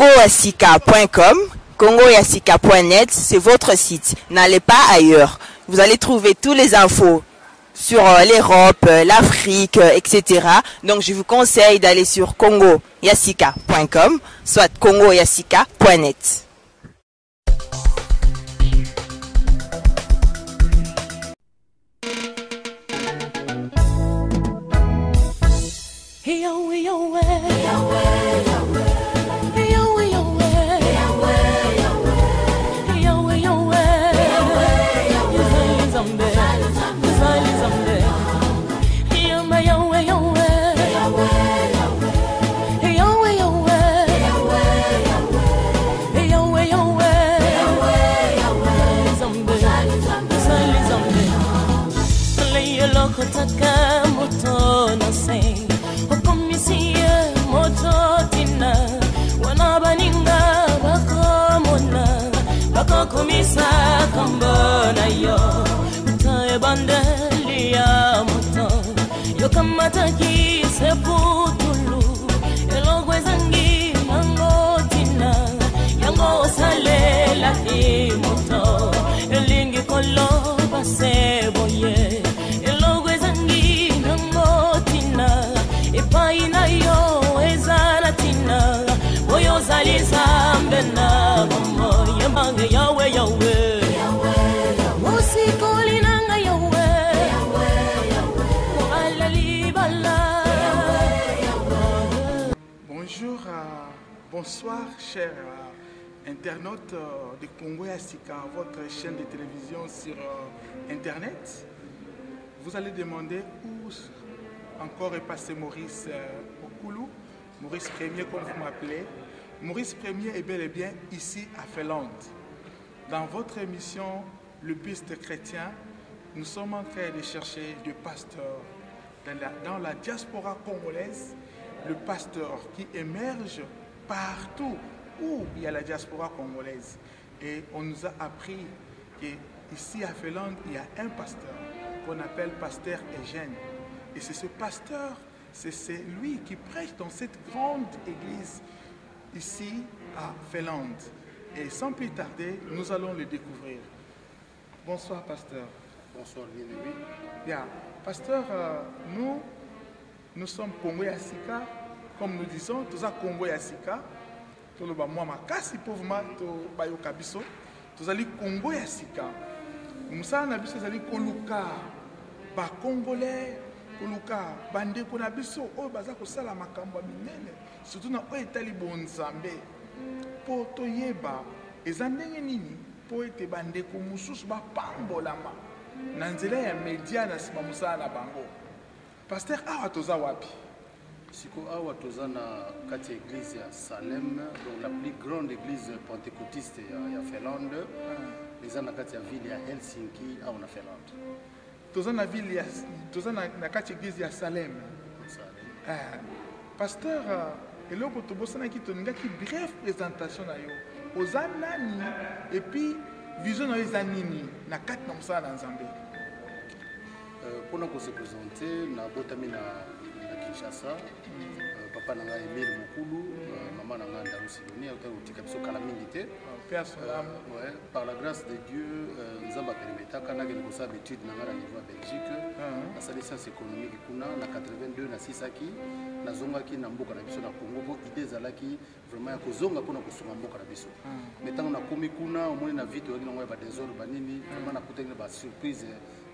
congoyasika.com, congoyasika.net, c'est votre site. N'allez pas ailleurs. Vous allez trouver toutes les infos sur l'Europe, l'Afrique, etc. Donc je vous conseille d'aller sur congoyasika.com, soit congoyasika.net. Kumisa kambana yo utae bandeli ya moto yo kamata ki seputulu elogwe zangi mango tina yango salela ki moto elingi kolo baseboye elogwe zangi mango tina epaina yo ezana tina boyo zaliza mbena mamo yambange yawe yawe musicoli nanga yawe alali bala. Bonjour, bonsoir chers internautes de Congoyasika, votre chaîne de télévision sur internet. Vous allez demander où encore est passé Maurice Okoulou, Maurice Premier comme vous m'appelez. Maurice Premier est bel et bien ici à Finlande. Dans votre émission Le Buste chrétien, nous sommes en train de chercher des pasteurs dans la diaspora congolaise, le pasteur qui émerge partout où il y a la diaspora congolaise. Et on nous a appris qu'ici à Finlande, il y a un pasteur qu'on appelle pasteur Eugène. Et c'est ce pasteur, c'est lui qui prêche dans cette grande église ici à Finlande. Et sans plus tarder, nous allons le découvrir. Bonsoir, pasteur. Bonsoir, bien-aimé. Bien, pasteur, nous sommes Congoyasika, comme nous disons, tous à Congoyasika. Tout le monde, moi, kasi pauvrement, tout bayoka biso, tous allons Congoyasika. Nous sommes allés Koluka, ba Congolais, Koluka, bande konabiso, oh baza ko sala makambo minene. Surtout na oetali bonzambe po toyeba ezandenge nini po ete bandeko mususu bapambolama na nzela ya media na sima musala na bango. Pasteur awa toza wapi? Siko awa toza na kati église ya Salem, donc la plus grande église pentecôtiste ya Finlande. Eza na kati ya ville ya Helsinki awa na Finlande. Toza na ville ya toza na kati église ya Salem. Pasteur eloko tobosana ki toningaki bref présentation na yo oza nani et puis vision na yo eza nini na kati na mosala na Nzambe. Mpona kose présenter na botami na Kinshasa, papa na ngai Emile Mokulu, maman na ngai Ndaru Siloni auta kotika biso kala mingi te. Par la grâce de Dieu, Nzamba permetaka na kende kosala étude na ngai na niveau ya Belgique, nasali science économique kuna na 82 na sisaki nazongaki na mboka na biso na Congo po idée ezalaki vraiment ya kozonga mpona kosunga mboka na biso. Mais ntango nakomi kuna omoni na vite oyaki nango ya badésordre banini vraiment nakutaki na basurprise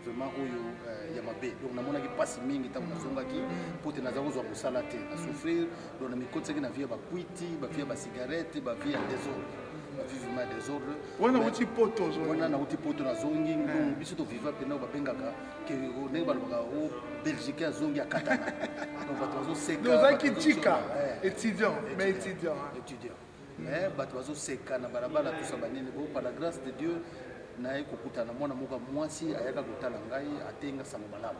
vraiment oyo ya mabe. Donc namonaki pasi mingi ntango nazongaki po te naza kozwa mosala te nasouffrir donc na mikotisaki na vie ya bakwiti bavie ya basigarete bavie ya désordre bavivement ya désordre wana uti poto wana na uti poto nazongi biso toviva mpena babengaka ke ndenge balobaka o belgique azongi akatana donc bato bazoseka ozaki tika étudiant mais étudiant mais bato bazoseka na balabala tosa banini bo par la grâce de Dieu naye kokutana mwana moka mwasi ayaka kotala ngai atenga sango malamu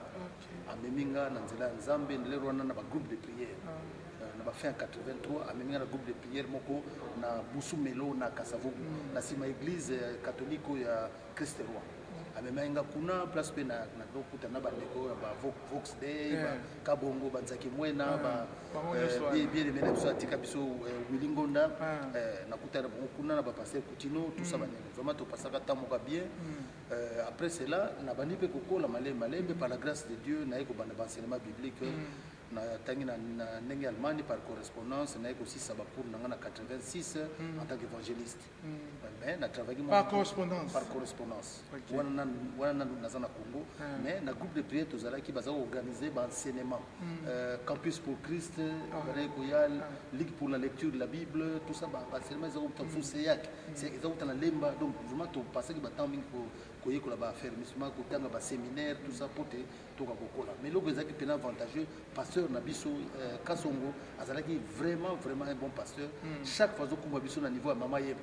ameminga na nzela ya Nzambe lelo wana na ba groupe de prière na ba fin 83 ameminga na groupe de prière moko na Busumelo na Kasavubu na sima église catholique ya Christ Roi amemainga kuna place pe na dokuta na bandeko ba Vox Day ba Kabongo banzaki mwena ba bien bien biso atika biso Wilingonda nakuta kuna na ba passer Coutinho tout ça banene vraiment to pasaka tamoka bien après cela na bandi pe kokola malembe par la grâce de Dieu na eko banda enseignement biblique na tangi na ndenge Allemagne par correspondance na eko 6 ba pour na 86 en tant qu'évangéliste mais na travaillé par correspondance wana na Congo mais na groupe de prière tozala ki baza organiser ba enseignement campus pour Christ Royal Ligue pour la lecture de la Bible tout ça ba enseignement za ko fuseyak c'est exactement na lemba donc vraiment to passer ki ba temps mingi ko yekola ba affermissement ko tanga ba séminaire tout ça pote to ka kokola mais loko ezaki pena avantageux pasteur na biso Kasongo azalaki vraiment un bon pasteur chaque fois ko biso na niveau ya mama yebo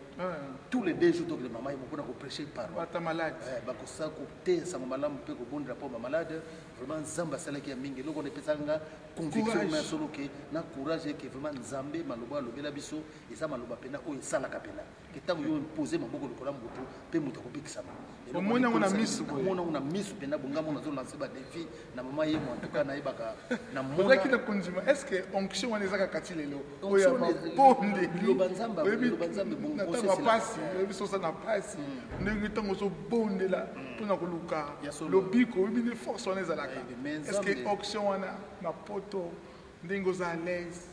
tous les 2 jours donc le mama yebo ko prêcher parole bata malade ba ko sa ko te sa malamu pe ko bon rapport malade vraiment nzamba salaki ya mingi loko ne pesanga conviction na solo ke na courage ke vraiment nzambe maloba lobela biso eza maloba pena o esala ka pena kitango yo imposer maboko lokola mbutu pe muta ko bikisama omona una misu omona una misu pena bonga mona zo lancer ba défi na mama yebo en tout cas na ibaka na mona qui na konjima est-ce que onction wana ezaka kati lelo oya bonde lobanzamba bongo c'est la passe biso ça na passe ndenge tango so bonde la pona ko luka lobiko ibine force wana ezalaka est-ce que onction wana na poto ndenge oza à l'aise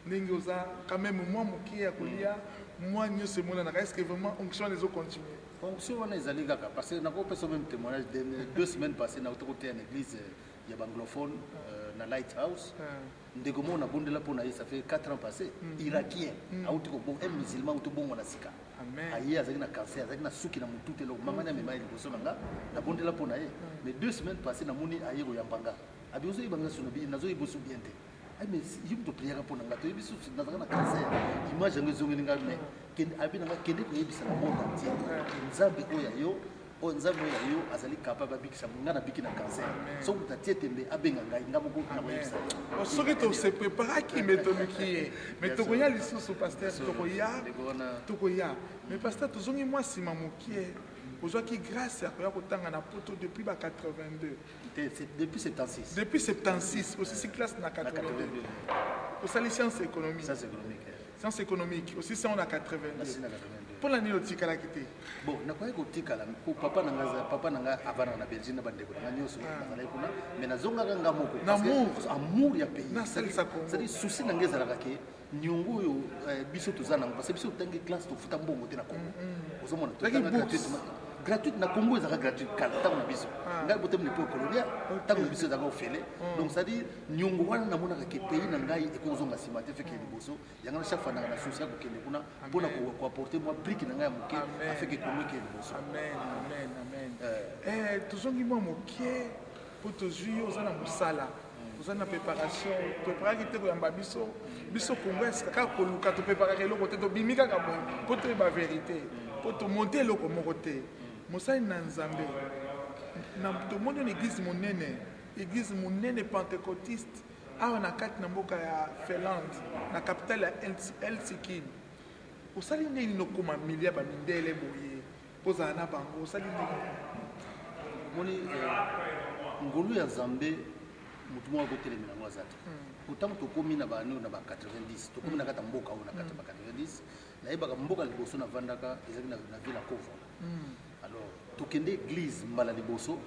ndenge oza quand même moi moki ya kolia moi nyose mona na est-ce que vraiment onction les continuer fonction wana ezali kaka parce que nako pesa même témoignage de 2 semaines passées na côté en église ya banglophone na Lighthouse ndeko mona bondela pona ça fait 4 ans passés irakien auti ko bon un musulman auto bon na sika aye azaki na cancer azaki na suki na mutute lo mama na mema liboso nanga na bondela pona ye mais 2 semaines passées na moni aye ko yambanga abiozo ibanga sunobi nazo ibosu bien te ay mais yim to prière pona ngato ibisu nazaka na cancer image ngezongeli ngame kende abina kende ko yebisa na monde entier nzambe oya yo nzambe oya yo azali capable bikisa ngana biki na cancer so kutatie tembe abenga ngai ngamo ko na yebisa soki to se prépare ki metoluki mais to koya lisusu pasteur to koya mais pasteur tozongi moi sima mokie ozwaki grâce ya kotanga na poto depuis ba 82 depuis 76 depuis 76 aussi si classe na 82 osali science économique science économique aussi ça on a 82 pour l'année otikala kité bon na kwa ko tikala ko papa nanga avana na Belgique na bandeko na nyoso na kuna mais nazonga kanga moko amour ya pays na salisa ko c'est souci na ngeza la ke nyongo yo biso tozana parce que biso tangi classe to futa mbongo te na Congo ozomona tozanga gratuite na Congo ezaka gratuite kala tango na biso ngai botem ne pour colonial tango na biso ezaka ofele donc ça dit nyongo wana na mona ke pays na ngai ekozonga sima te feke liboso yanga chaque fois na souci ko kende kuna pona ko apporter moi brique na ngai moke afeke Congo ke liboso amen tozongi moi moke pour tozui ozana musala ozana préparation préparer te ko yamba biso Congo est ka ko luka to préparer loko te to bimika ka bon pour te ba vérité pour te monter loko moko te mosali na nzambe na to mono l'église monene pentecôtiste awa na kati na mboka ya Finlande na capitale ya Helsinki osali nini nokoma milia ba mindele boye poza na bango osali nini moni ngolu ya nzambe mutu mwa ko telemina mwa zati pourtant to komi na ba 90 to komi na kata mboka ona kata ba 90 na yeba mboka liboso na vandaka ezali na ville Kovo alors to kende église mbala liboso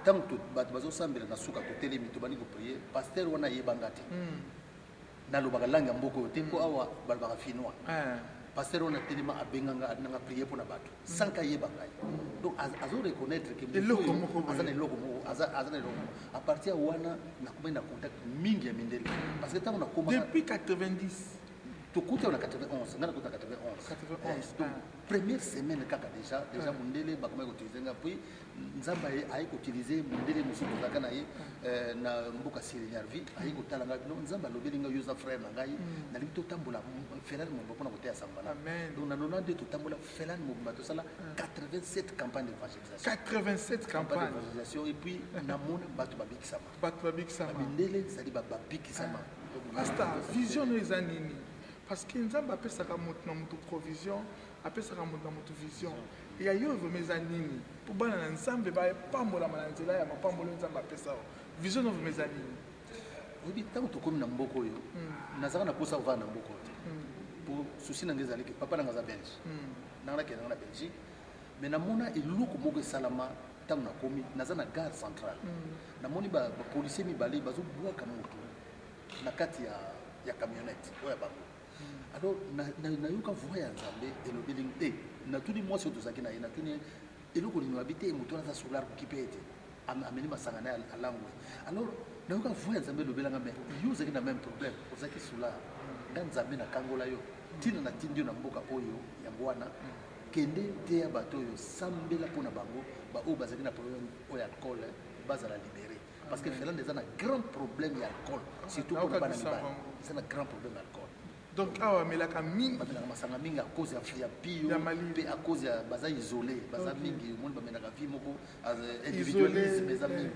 tant to bato bazo sambela na suka to telemi to bani ko prier pasteur wana yebanga te na lobaka langa mboko te ko awa balbaka finwa pasteur wana telema abenganga na prier pour na bato sans ka yebanga donc azo reconnaître que azana loko mo azana loko à partir wana na komenda contact mingi ya mindele parce que tant on a commencé depuis 90 to kuta on a 91 ngana kuta 91 donc première semaine kaka déjà mundele ba comment utiliser nga puis nzamba ay ko utiliser mundele musuku zaka na ye na mboka siri nyarvi ay ko talanga no nzamba lobeli nga user frère na ngai na limito tambola felani mo bopona kotea sambala donc na 92 to tambola felani mo bato sala 87 campagnes d'évangélisation 87 campagnes d'évangélisation et puis na mona bato babikisama mundele sali babikisama hasta vision les anini parce que nzamba apesaka moto na moto provision apesaka moto na moto vision ya yo vomeza nini po bana na nzambe ba pambola mananzela ya mapambolo nzambe apesa vision no vomeza nini obi tango tokomi na mboko oyo nazaka na posa ovanda na mboko te pour souci na ngeza leki papa na ngaza belge na kena na Belgique mais namona eloko moko esalama tango nakomi naza na gare centrale namoni ba policier mibale bazobwaka moto na kati ya camionnette oya bango alors nayoka voix ya nzambe elobeli te natuni mwasi oyo tozalaki na ye natuni eloko lino habite moto aza solar kokipe ete ameni masanga na alangwe alors nayoka voix ya nzambe elobelanga me yo ozalaki na même problème ozalaki solar nga nzambe na kangola yo ntina na tindi yo na mboka oyo yango wana kende te ya bato oyo sambela mpona bango baoyo bazalaki na problème oyo alcool bazala libéré parce que Finlande eza na grand problème ya alcool surtout mpona bana mibali eza na grand problème ya alcool donc awa melaka mingi bamelaka masanga mingi à cause ya pio mpe à cause ya baza isolé baza mingi omoni bamelaka vie moko individualisme eza mingi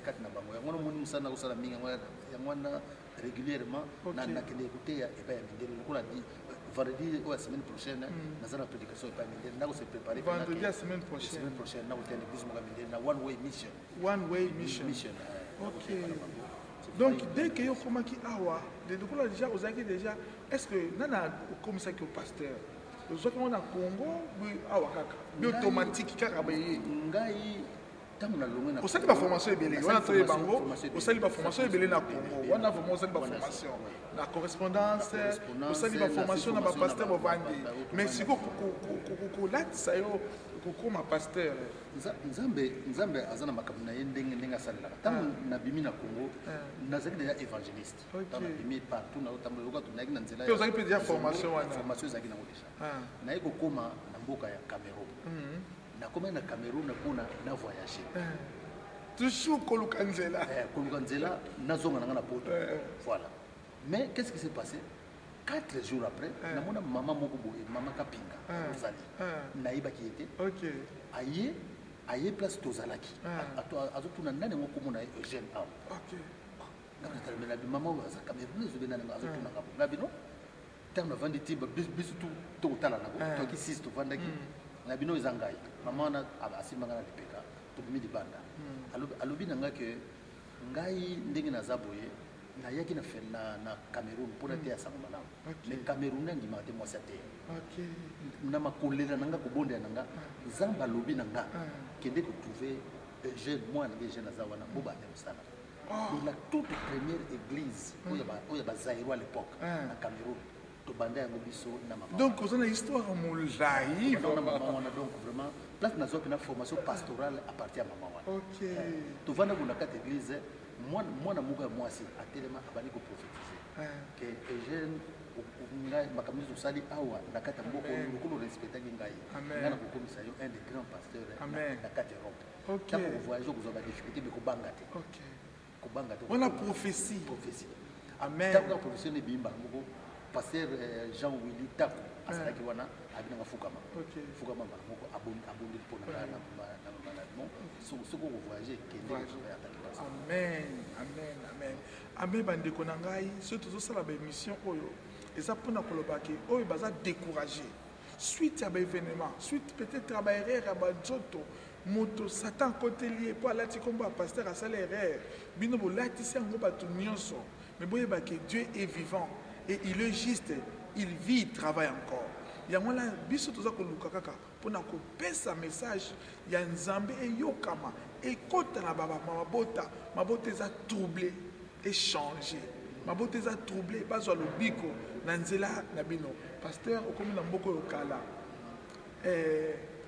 kati na bango yango nomoni mosala kosala mingi yango wana régulièrement nakende écouter ya epai ya mindele lokola di vendredi ou la semaine prochaine naza na prédication epai ya mindele nako se préparer vendredi la semaine prochaine nako te na église moka mindele na one way mission ok donc dès que yo komaki awa de lokola déjà ozalaki déjà est-ce que nana okomisaki au pasteur ozwaki ngo na Congo awa kaka bi automatique kaka baye ngai osali baformation ebele wana toye bango osali baformation ebele na Congo wana vraiment osali baformation na correspondance osali baformation na bapaster bovandi mais siko kolatisa yo kokoma pasteur nzambe aza na makambo na ye ndenge asalelaka ntango nabimi na Congo nazali deja évangéliste ntango nabimi partout naotambola lokola tonayaki na nzela ozali mpe deja formation ezalaki nango deja naye kokoma na mboka ya Cameroun nakoma na Cameroun mpona na voyager toujours koluka nzela nazonga nanga na poto voilà mais qu'est-ce qui s'est passé 4 jours après namona mama moko boye mama Kapinga ozali nayebaki ete aye place tozalaki azotuna nani ngo komona Eugène awa nakatalemela mama aza Cameroun ezobena nanga azotuna ngabo ngabino ntango navandi ti biso tokotala nango toki 6 tovandaki na bino eza ngai mama wana asimbanga na lipeka tobimi libanda alobi na ngai ke ngai ndenge naza boye nayaki na Cameroun mpona te ya sango malamu mais Cameroun andimaka te mwasi te na makolela na nga kobondela na nga nzambe alobi na nga kende kotrouve jeune mwana nge jeune aza wana bobande mosala la toute première église oyo bazairo à l'époque na Cameroun tobanda yango biso na mama donc ozana histoire molai na mama wana donc vraiment place nazwaki na formation pastorale à partir ya mama wana tovanda kuna kati église mwana moko ya mwasi atelema abandi koprophétiser ke Eugène ngai makambo tozosali awa na kati ya mboka oyo lokolo respectaki ngai ngai na kokomisa yo un des grands pasteurs na kati ya Europe ntango kovoyage okozwa badifficulté me kobanga te wana prophétie ntango prophétie ne biyimba moko pasteur Jean Willy Tako asalaki wana abinanga fukama mbala moko abondi mpona ngai na maladement soki okovoyage kende ataki pasi amen bandeko na ngai soki tozosala baémission oyo eza mpona koloba ke oyo baza découragé suite ya baévénement suite peut-être ya baerreur ya banzoto moto satan akoteli ye mpo alati kombo ya pasteur asala erreur bino bolatisi yango bato nyonso mais boyeba ke Dieu est vivant et il est juste, il vit, il travaille encore. Il y a un biso toza koluka kaka pona kopesa message ya nzambe e yokama e kota na baba mabota eza troublé et changé. Mabota eza troublé bazwa lobiko na nzela na bino. Pasteur okomi na mboko yokala.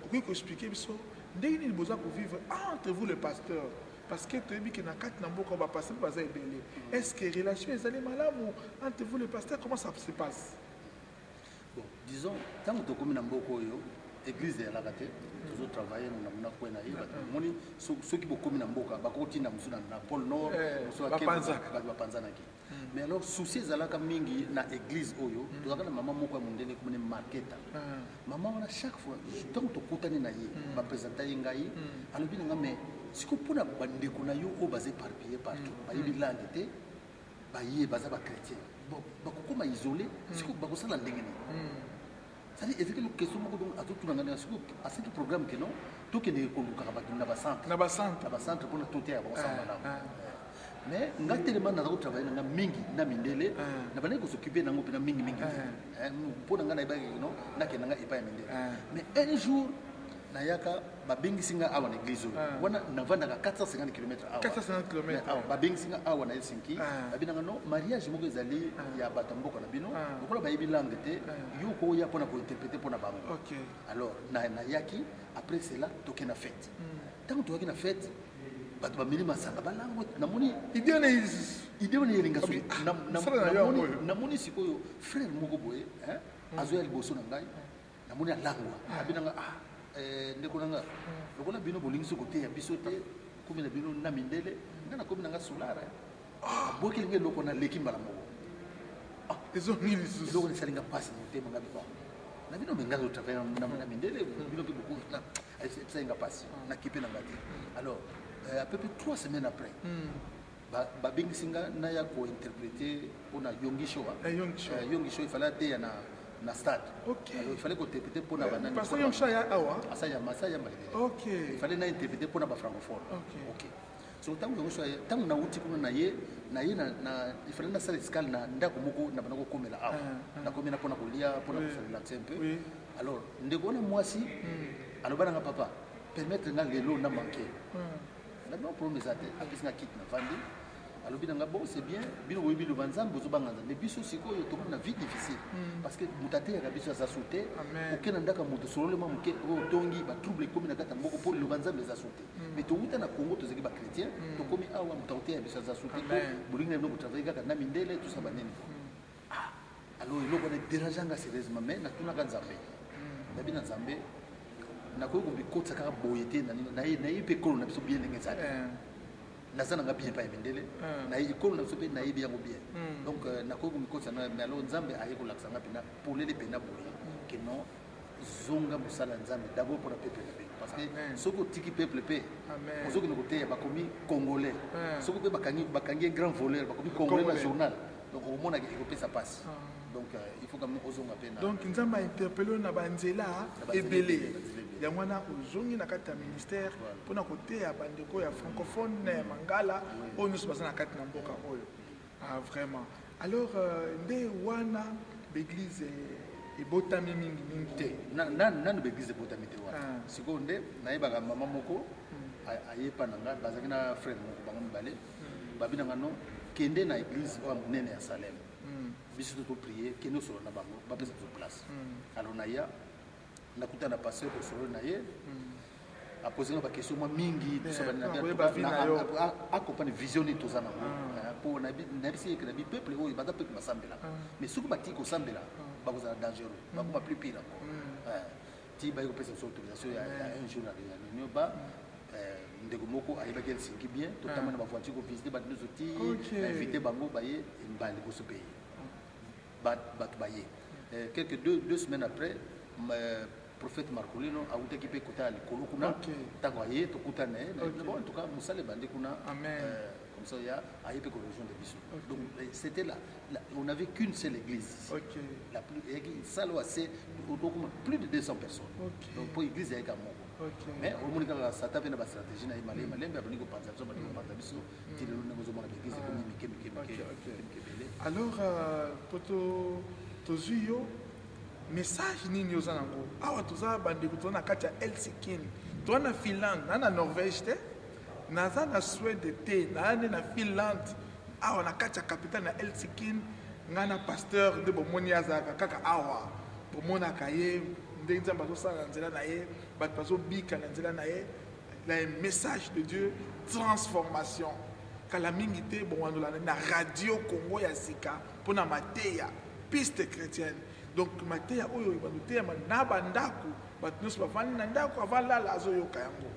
Okoki ko expliquer biso ndenge nini boza ko vivre entre vous le pasteur. Parce que tu as dit que dans 4 namboka va passer par Zébélé. Est-ce que relation est allée malade entre vous le pasteur, comment ça se passe? Bon, disons, tant que tu as namboka église de la gâte, tu as travaillé dans quoi na iba. Moni ceux qui beaucoup namboka, ba ko tinda musuna na pôle nord, musuna ba panzana ki. Mais alors souci zalaka mingi na église oyo, tu as maman moko mondele comme marketa. Maman on a chaque fois tant que tu kutani na ye, ba présenter ngai, alors bien nga mais si vous pouvez bandeko na yo o basé éparpillé partout bayebi langue te baye baza ba chrétien bakokoma isolé si ko bakosala ndenge ni c'est-à-dire est-ce que le question moko donc azotu ngana siko à ce programme que non tout que ne konduka na ba centre pour tout ya ba samba na mais nga tellement na ko travailler na mingi na mindele na bana ko s'occuper na ngopi na mingi pour nga na ba no na ke nga ipa mindele mais un jour na yaka ba bengi singa awa na église wana na vanda ka 450 km awa ba bengi singa awa na Helsinki abina no mariage moko ezali ya batamboka na bino ko ba yebi langue te yo ko ya pona ko interpréter pona bango OK alors na yaki après cela toke na fête tant que toke na fête bato ba milima sanga ba langue na moni idée on yelinga so na moni sikoyo frère moko boye azo ya liboso na ngai na moni langue abina nga ndeko nanga lokola bino bolingi sokote ya biso te komi na bino na mindele ngana komi nanga solara boki linge loko na leki mbala moko ezongi lisusu loko ni salinga pasi te manga biba na bino menga zo travailler na mindele bino pe beaucoup na salinga pasi na kipe na ngati alors à peu près 3 semaines après ba bengi singa na ya ko interpréter on a Yongi Show il fallait te na stade. OK. Alors il fallait qu'on interprète pour na banane. Parce que Yongi Show ya awa. Asaya masaya malide. OK. Il fallait na interpréter pour na ba francophone. OK. So tangu Yongi Show tangu na uti kuna na ye na il fallait na salle escale na ndako moko na banako komela awa. Na komela pour na kolia pour na se relaxer un peu. Oui. Alors ndeko na mwasi alobana nga papa permettre nga lelo na manquer. Na non promise ate akisina kit na vandi. Alors bien bon c'est bien bino oyebi le banzam bozo banganza mais biso sikoyo to na vie difficile parce que mutate ya biso za sauter okena ndaka muto solole ma muke o tongi ba trouble comme na kata mboko pour le banzam les sauter mais to uta na Congo to zeki ba chrétien to komi awa mutate ya biso za sauter ko bulinga no travailler kaka na mindele tout ça banene alors il ko dérangeanga sérieusement mais na tuna ka nzambe na bina nzambe na ko bi kotsa ka boyete na yipe kolo na biso bien ngezali nazana nga bien pa ebendele na école na sope na yebi yango bien donc na ko ko sana mais alors nzambe aye ko laksa nga pina pour les pena boye que non zonga musala nzambe d'abord pour le peuple parce que soko tiki peuple pe soko no côté ba komi congolais soko pe bakangi grand voleur ba komi congolais na journal donc au monde qui ko ça passe donc il faut comme ozonga pena donc nzambe interpeller na banzela ebele ya mwana ozongi na kati ya ministère pona côté ya bandeko ya francophone na mangala oyo nyonso baza na kati na mboka oyo vraiment alors nde wana l'église ebotami mingi te nanu l'église ebotami te wana sikoyo nde nayebaka mama moko ayepa na nga bazalaki na frère moko bango mibale babi na nga no kende na église oyo monene ya Salem biso to prier kende osolo na bango bapesa biso place alors naya nakutana pasteur ko solo na ye a poser ba question moi mingi tout ça na accompagner vision ni tozana pour na bisi que na bi peuple o ba peuple masambela mais suku ba tiko sambela ba ko za dangereux ba ko plus pire encore ti ba ko pesa autorisation ya un jour na réunion ba ndeko moko ayeba quel sinki bien totalement na ba voiture ko visiter ba nous outil inviter bango baye mbali ko se payer ba baye quelques 2 semaines après prophète Marcolino a outé qui peut côté à l'école kuna tangoye to kutane bon en tout cas musale bandi kuna comme ça il y a aïe pe correction de biso donc c'était là on n'avait qu'une seule église la plus ça là c'est plus de 200 personnes donc pour église il y a comme mais au monde quand ça tape na ba stratégie na malé ba boni ko panza so ba ko panza biso ti le ngo zo mona église comme mike alors poto tozuyo message nini oza nango awa toza bandeko toza na kati ya Helsinki toza na Finlande na Norvège te naza na Suède te naza na Finlande awa na kati ya capitale na Helsinki nga na pasteur nde bomoni azalaka kaka awa bomonaka ye ndenge nzambe azosala na nzela na ye bato bazobika na nzela na ye na message de Dieu transformation kala mingi te bongwandola na radio Congo ya sika mpona mateya piste chrétienne donc mateya oyo bateya na bandako bato nyonso bavandi na ndako avalala azoyoka yango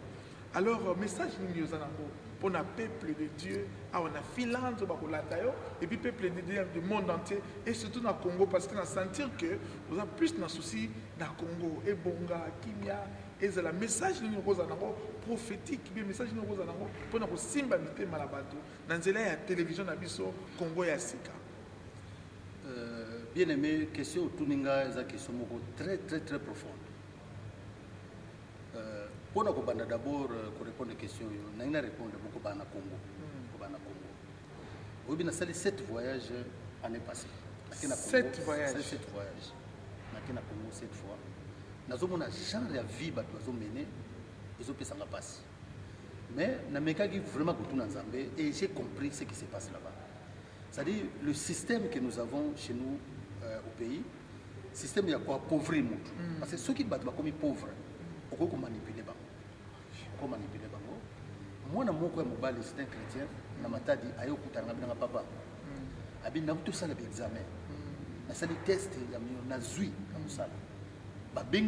alors message nini oza nango mpona peuple de Dieu awa na Finlande bakolanda yo et puis peuple du monde entier et surtout na Congo parce que na sentir que oza plus na souci na Congo ebonga kimia ezala message nini okoza nango prophétique bien message nini okoza nango mpona kosimba mitema na bato na nzela ya télévision na biso Congo ya sika bien aimé, question Tuninga est une question très très très profonde. Pour nous d'abord répondre à la question, nous allons répondre beaucoup à Congo. Oui, bien, ça 7 voyages l'année passée. 7 voyages. 7 voyages. Nous avons Congo 7 fois. Nous avons genre de vie que nous avons mené, ils ont pu s'en passer. Mais nous avons vraiment retourné en Zambie et j'ai compris ce qui se passe là-bas. C'est-à-dire le système que nous avons chez nous au pays, le système il y a quoi pauvrir les gens. Parce que ceux qui battent comme pauvres, on peut manipuler. Moi, je suis un chrétien, je suis un papa. Je suis un examen. Je suis un test, je suis un je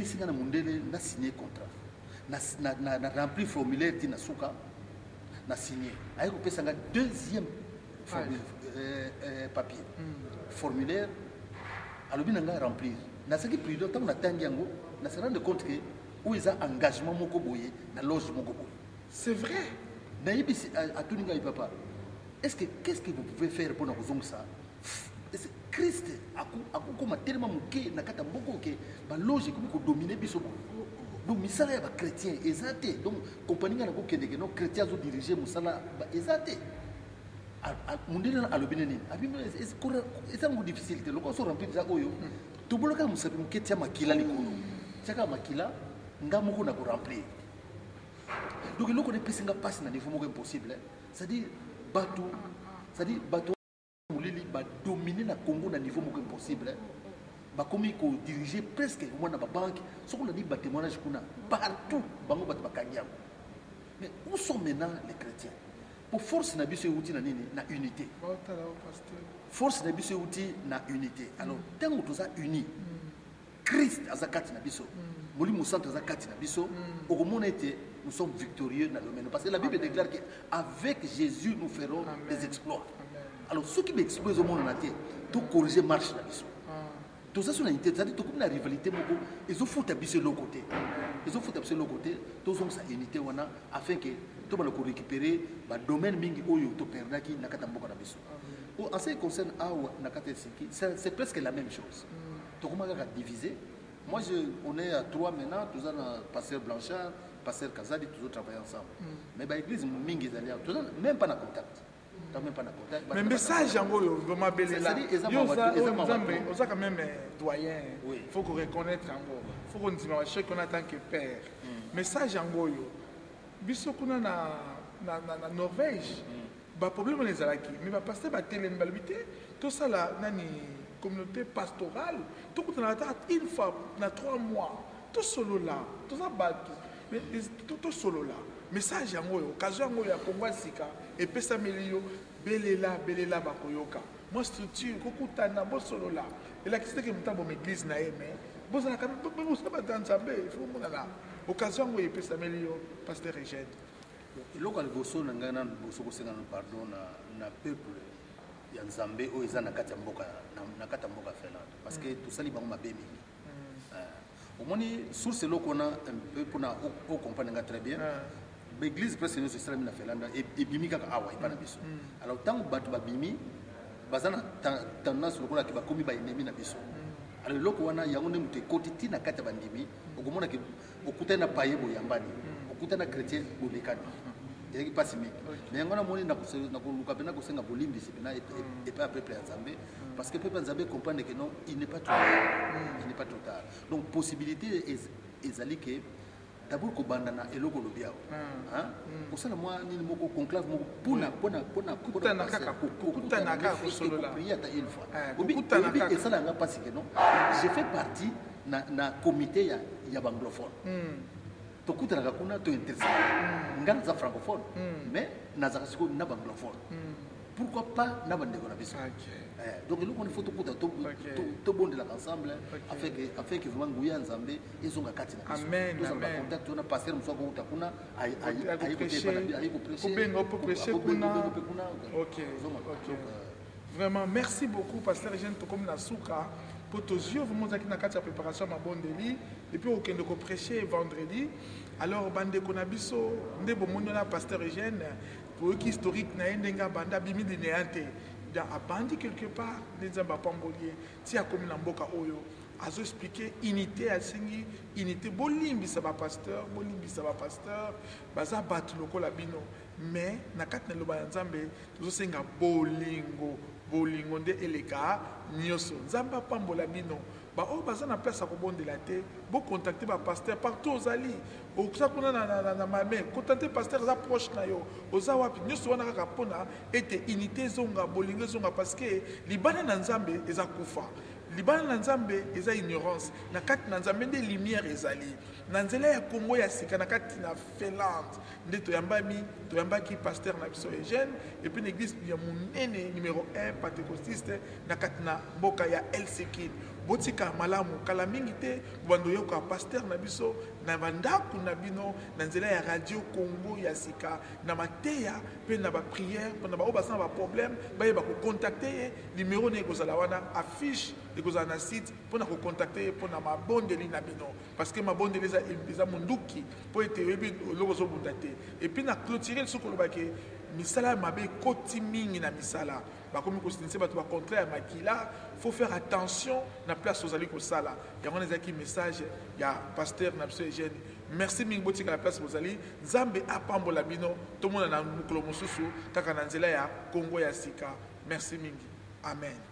suis un signé contrat. Je rempli le formulaire, je signé. Je suis un deuxième papier. Formulaire, je suis remplir. Je suis pris de temps, je me rends compte que où ils ont engagement dans loge. C'est vrai. Est-ce que qu'est-ce que vous pouvez faire pour nous ça? Christ a tellement moqué na kata mboko que ba loge comme dominer biso. Donc misala ya ba chrétien ezate. Donc compagnie na ko kende que nos chrétiens ont dirigé musala ba ezate. Mundela alobine nini? Abimba c'est un difficile te loko so remplir za oyo. To boloka musabi muketia makila likolo. Tiaka makila ngamuko na ko remplir. Donc il y a des personnes qui passent dans des niveaux impossibles. C'est-à-dire bateau dominer le Congo dans des niveaux impossibles. Comme il faut diriger presque au moins dans la banque. Ce qu'on a dit, témoignage partout. Mais où sont maintenant les chrétiens? Pour force na biso outil na unité. Force na biso outil na unité. Alors tant que nous unis, Christ a zakati na biso. Molimo centre zakati na biso. Au moment était nous sommes victorieux dans le domaine. Parce que la Bible déclare qu'avec Jésus, nous ferons des exploits. Alors, ceux qui m'explosent au monde, tout corriger marche dans l'histoire. Tout ça, c'est une unité. C'est-à-dire que la rivalité, ils ont foutu à l'autre côté. Ils ont foutu à l'autre côté. Tous ont sa unité afin que tout le monde récupérer le domaine mingi oyo to perdaki na katamboka na biso. En ce qui concerne Awa Nakate Siki, c'est presque la même chose. Tout le monde a divisé. Moi, on est à 3 maintenant. Tous on a Pasteur Blanchard, Pasteur Kazadi, tous travaillent ensemble. Mais l'église mingi d'ailleurs, même pas en contact. Mais message en gros, vraiment belle là. On a quand même doyen. Il faut qu'on reconnaisse en gros. Il faut qu'on dise qu'on a tant que père. Message en gros, biso qu'on a na Norvège. Bah problème les alaki. Mais bah pasteur bah télé balbité. Tout ça là, nani communauté pastorale. Tout qu'on a une fois dans 3 mois. Tout solo là, tout ça bateau. Mais tout solo là. Message en gros, occasion en gros ya Congo sika et pesa melio belela bakoyoka. Moi structure kokutana bo solo là. Et la question que mutambo église na mais bon ça quand même vous ça dans Nzambe, il faut mon là. Occasion en gros ya pesa melio pasteur Eugène. Local boso na ngana boso ko senga pardon na peuple ya Nzambe o eza na kati ya mboka Finlande parce que tout ça li bango mabemi. Au moins source lokona un peu pour na au comprendre très bien. L'église presque nous c'est na Finlande et bimi kaka awa ipana biso. Alors tant batu babimi bazana tendance lokola ki bakomi ba ennemi na biso. Alors loko wana yango ne muté kotiti na kata bandimi okomona ke okutana paye boyambani okutana chrétien bolekani. Et qui passe mais yango na moni na koluka pena ko senga bolimbi sipena et pas peuple ya Nzambe parce que peuple Nzambe comprendre que non il n'est pas trop tard. Il n'est pas trop tard. Donc possibilité ezali que d'abord ko bandana eloko lobiao pour ça moi ni moko conclave moko pona kutana kaka solo la prier ta une fois et ça là nga parce que non j'ai fait partie na comité ya anglophone to kutana kuna to intéressé ngana za francophone mais na za siko na anglophone pourquoi pas na bande na biso donc il faut tout bon de ensemble afin que vraiment Nguya Nzambe ils ont kati na biso amen tous en contact on a passé nous sommes uta kuna ayi prêcher kuna OK vraiment merci beaucoup pasteur Eugène Tokomi na suka pour tous yeux vraiment qui na kati ya préparation ma bondeli et puis aucun de prêcher vendredi alors bande kona biso ndebo monyola pasteur Eugène pour qui historique na ndenga banda bimi de néante abandi quelque part nzambe apamboli ti akomi na mboka oyo azo expliquer unité asengi unité bolimbisa bapasteur baza bato lokola bino mais na kati na loba ya nzambe tozosenga bolingo nde eleka nyonso nzambe apambola bino oyo baza na place ya kobondela te bocontacte bapasteur partout ozali oza kuna na mame contacte pasteur aza proche na yo oza wapi nyonso wana kaka mpona ete unité ezonga bolingo ezonga parce que libana na nzambe eza kufa libana na nzambe eza ignorance na kati na nzambe nde lumière ezali na nzela ya Congo ya sika na kati na Finlande nde toyambaki pasteur na biso Eugène et puis l'église ya monene numéro 1 pentecostiste na kati na mboka ya Helsinki botika malamu kala mingi te bando yoka pasteur na biso na bandako na bino na nzela ya radio Congo ya sika na mateya pe na ba prière pe na ba obasa ba problème ba ko contacter numéro ne kozala wana affiche ekozala na site pona ko contacter pona mabondeli na bino parce que mabondeli eza munduki po ete yebi loko zo bundate et puis na clôturer ce ko lobake misala mabe koti mingi na misala bakomi kosinise bato ba contraire makila faut faire attention na place aux ali ko sala ya ngone zaki message ya pasteur na biso Eugène merci mingi botika la place bozali nzambe apambola bino to mona na mukolo mosusu kaka na nzela ya Congo ya sika merci mingi amen.